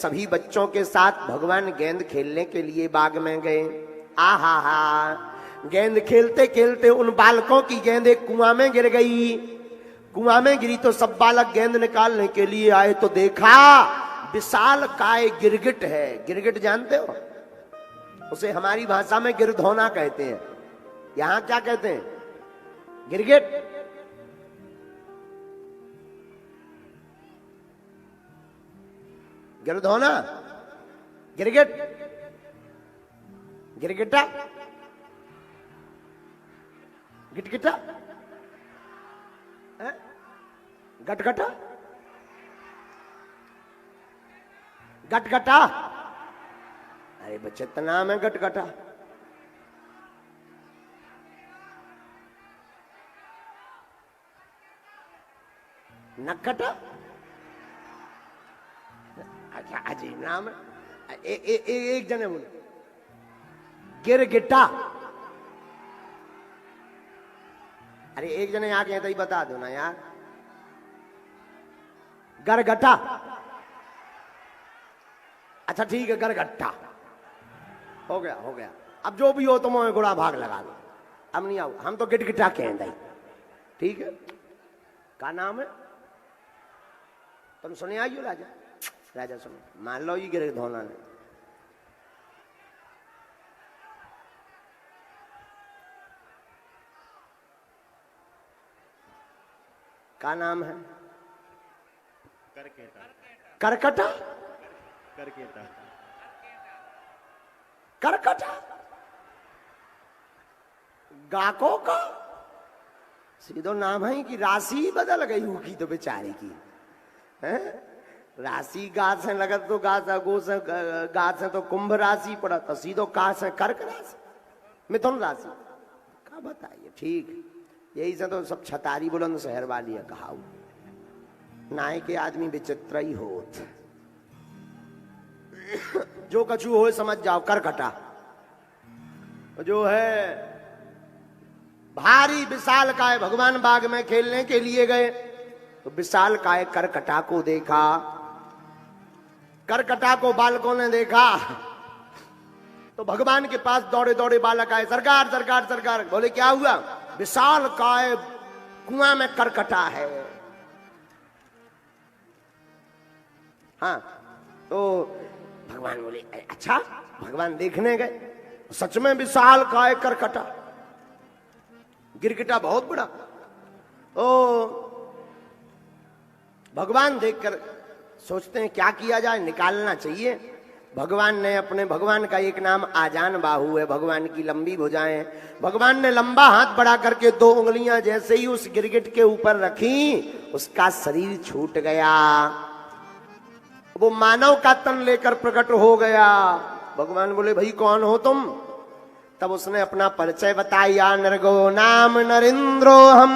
सभी बच्चों के साथ भगवान गेंद खेलने के लिए बाग में गए। आहा हा, गेंद खेलते खेलते उन बालकों की गेंद एक कुआं में गिर गई। कुआं में गिरी तो सब बालक गेंद निकालने के लिए आए तो देखा विशाल काय गिरगिट है। गिरगिट जानते हो? उसे हमारी भाषा में गिरधौना कहते हैं। यहां क्या कहते हैं? गिरगिट। गिरधौना, गिरगिट, गिरगिटा, गिटगिटा, गटगटा, गटगटा। अरे बच्चे तो नाम है गटगटा। नकटा। अच्छा अजीब नाम है। एक जने बोले गिरगिटा। अरे एक जने यहाँ के तो ही बता दो ना यार। गरगटा। अच्छा ठीक है, गरगट्टा। हो गया हो गया। अब जो भी हो तुम गुड़ा भाग लगा दो। अब नहीं आओ, हम तो गिटगिटा कहते। ठीक है, का नाम है? तुम सुने आइयो राजा। राजा सुनो, मान लो ये गिरधौना ने। का नाम है? करकेटा। करकटा। करकेटा। करकटा। गाको का सीधो नाम है कि राशि बदल गई होगी तो बेचारे की है। राशि गा से लगत तो गा से गो से गा से तो कुंभ राशि पड़ा तो सीधो का से कर्क राशि, मिथुन राशि का बताइए। ठीक, यही से तो सब छतारी बुलंद शहर वाली है कहाऊ। नाय के आदमी विचित्र ही होत। जो कछु हो समझ जाओ करकटा। जो है भारी विशाल काय भगवान बाग में खेलने के लिए गए तो विशाल काय करकटा को देखा। करकटा को बालकों ने देखा तो भगवान के पास दौड़े दौड़े बालक आए। सरकार सरकार सरकार। बोले क्या हुआ? विशाल काय कुआं में करकटा है। हाँ, तो भगवान बोले अच्छा। भगवान देखने गए, सच में विशाल काय करकटा। गिरगिटा बहुत बड़ा। ओ भगवान देखकर सोचते हैं क्या किया जाए, निकालना चाहिए। भगवान ने अपने, भगवान का एक नाम आजान बाहु है, भगवान की लंबी भुजाएं। भगवान ने लंबा हाथ बढ़ा करके 2 उंगलियां जैसे ही उस गिरगिट के ऊपर रखी, उसका शरीर छूट गया। वो मानव का तन लेकर प्रकट हो गया। भगवान बोले भाई कौन हो तुम? तब उसने अपना परिचय बताया। नरगो नाम नरेंद्रो हम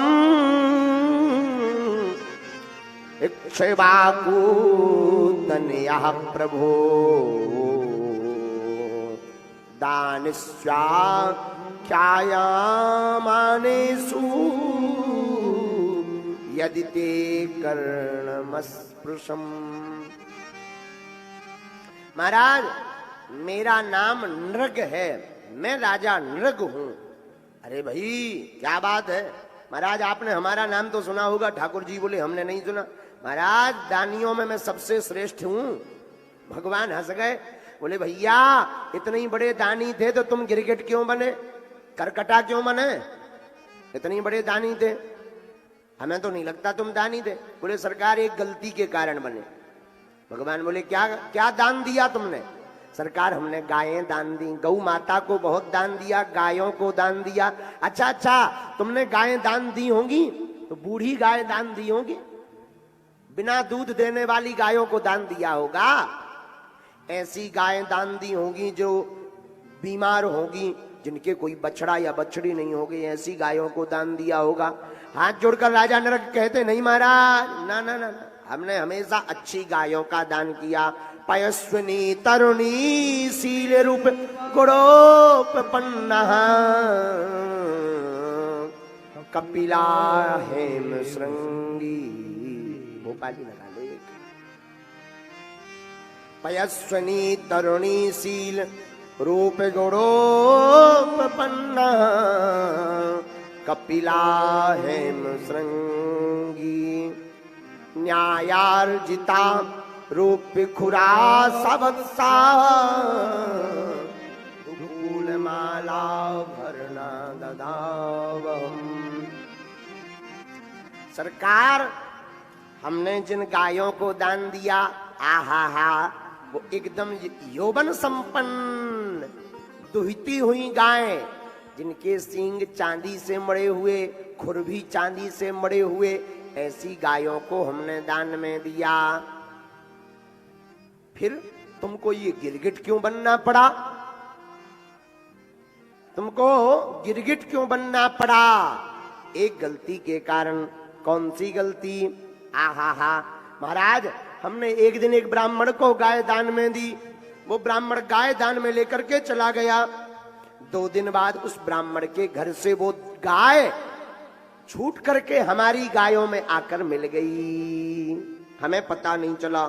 इक्षवाकु तनया प्रभो दानिस्वा ख्यायामानेषु यदि ते कर्णमस्पृशम्। महाराज मेरा नाम नृग है, मैं राजा नृग हूं। अरे भाई क्या बात है महाराज, आपने हमारा नाम तो सुना होगा। ठाकुर जी बोले हमने नहीं सुना। महाराज दानियों में मैं सबसे श्रेष्ठ हूं। भगवान हंस गए, बोले भैया इतने बड़े दानी थे तो तुम गिरगिट क्यों बने, करकटा क्यों बने? इतने बड़े दानी थे, हमें तो नहीं लगता तुम दानी थे। बोले सरकार एक गलती के कारण बने। भगवान बोले क्या क्या दान दिया तुमने? सरकार हमने गायें दान दी, गौ माता को बहुत दान दिया, गायों को दान दिया। अच्छा अच्छा, तुमने गायें दान दी होंगी तो बूढ़ी गाय दान दी होगी, बिना दूध देने वाली गायों को दान दिया होगा। ऐसी गायें दान दी होंगी जो बीमार होंगी, जिनके कोई बछड़ा या बछड़ी नहीं होगी, ऐसी गायों को दान दिया होगा। हाथ जोड़कर राजा नरक कहते नहीं महाराज, ना ना ना, हमने हमेशा अच्छी गायों का दान किया। पयस्विनी तरुणी शील रूप गुणोपपन्ना कपिला हेम श्रृंगी। भोपाली लगा लो एक। पयस्वनी तरुणीशील रूप गुणोपपन्ना कपिला हेम श्रृंगी न्यायार्जिता रूप खुरा सवत्सा माला भरना ददावहम। सरकार, हमने जिन गायों को दान दिया, आहा हा, वो एकदम यौवन संपन्न दुहती हुई गाय, जिनके सींग चांदी से मड़े हुए, खुर भी चांदी से मड़े हुए, ऐसी गायों को हमने दान में दिया। फिर तुमको ये गिरगिट क्यों बनना पड़ा? तुमको गिरगिट क्यों बनना पड़ा? एक गलती के कारण। कौन सी गलती? आहा हा, महाराज, हमने एक दिन एक ब्राह्मण को गाय दान में दी। वो ब्राह्मण गाय दान में लेकर के चला गया। 2 दिन बाद उस ब्राह्मण के घर से वो गाय छूट करके हमारी गायों में आकर मिल गई। हमें पता नहीं चला।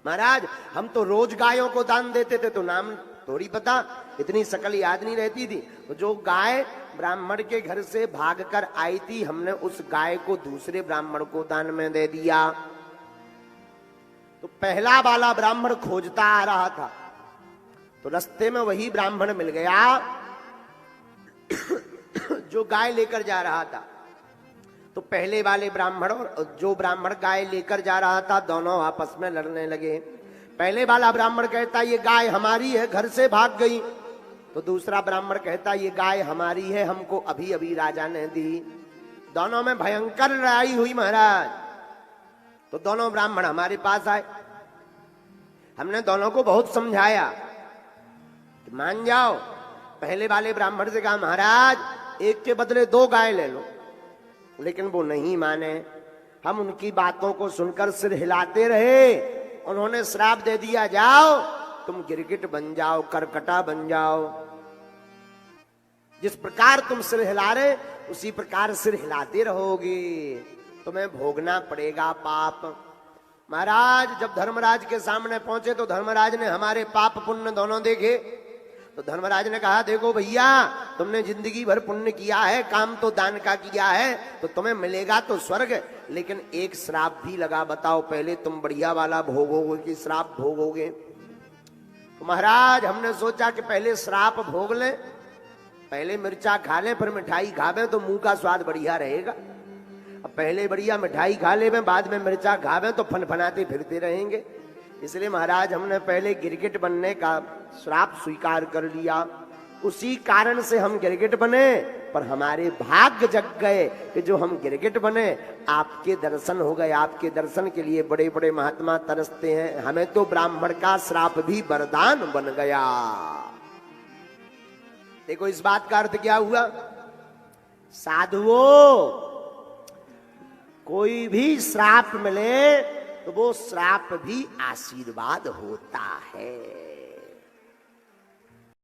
महाराज, हम तो रोज गायों को दान देते थे, तो नाम थोड़ी पता, इतनी शकल याद नहीं रहती थी। जो गाय ब्राह्मण के घर से भागकर आई थी, हमने उस गाय को दूसरे ब्राह्मण को दान में दे दिया। तो पहला वाला ब्राह्मण खोजता आ रहा था, तो रास्ते में वही ब्राह्मण मिल गया जो गाय लेकर जा रहा था। तो पहले वाले ब्राह्मण और जो ब्राह्मण गाय लेकर जा रहा था, दोनों आपस में लड़ने लगे। पहले वाला ब्राह्मण कहता ये गाय हमारी है, घर से भाग गई। तो दूसरा ब्राह्मण कहता ये गाय हमारी है, हमको अभी अभी राजा ने दी। दोनों में भयंकर लड़ाई हुई महाराज। तो दोनों ब्राह्मण हमारे पास आए। हमने दोनों को बहुत समझाया कि मान जाओ। पहले वाले ब्राह्मण से कहा महाराज, एक के बदले 2 गाय ले लो, लेकिन वो नहीं माने। हम उनकी बातों को सुनकर सिर हिलाते रहे। उन्होंने श्राप दे दिया, जाओ तुम गिरगिट बन जाओ, करकटा बन जाओ। जिस प्रकार तुम सिर हिला रहे, उसी प्रकार सिर हिलाते रहोगे, तुम्हें भोगना पड़ेगा पाप। महाराज, जब धर्मराज के सामने पहुंचे तो धर्मराज ने हमारे पाप पुण्य दोनों देखे। तो धर्मराज ने कहा देखो भैया, तुमने जिंदगी भर पुण्य किया है, काम तो दान का किया है, तो तुम्हें मिलेगा तो स्वर्ग, लेकिन एक श्राप भी लगा। बताओ पहले तुम बढ़िया वाला भोगोगे कि श्राप भोगोगे? तो महाराज, हमने सोचा कि पहले श्राप भोग लें, पहले मिर्चा खा लें, फिर मिठाई खावे तो मुंह का स्वाद बढ़िया रहेगा। अब पहले बढ़िया मिठाई खा ले, बाद में मिर्चा खावे तो फनफनाते फिरते रहेंगे। इसलिए महाराज, हमने पहले गिरगिट बनने का श्राप स्वीकार कर लिया। उसी कारण से हम गिरगिट बने, पर हमारे भाग्य जग गए कि जो हम गिरगिट बने, आपके दर्शन हो गए। आपके दर्शन के लिए बड़े बड़े महात्मा तरसते हैं। हमें तो ब्राह्मण का श्राप भी वरदान बन गया। देखो इस बात का अर्थ क्या हुआ? साधुओं, कोई भी श्राप मिले तो वो श्राप भी आशीर्वाद होता है।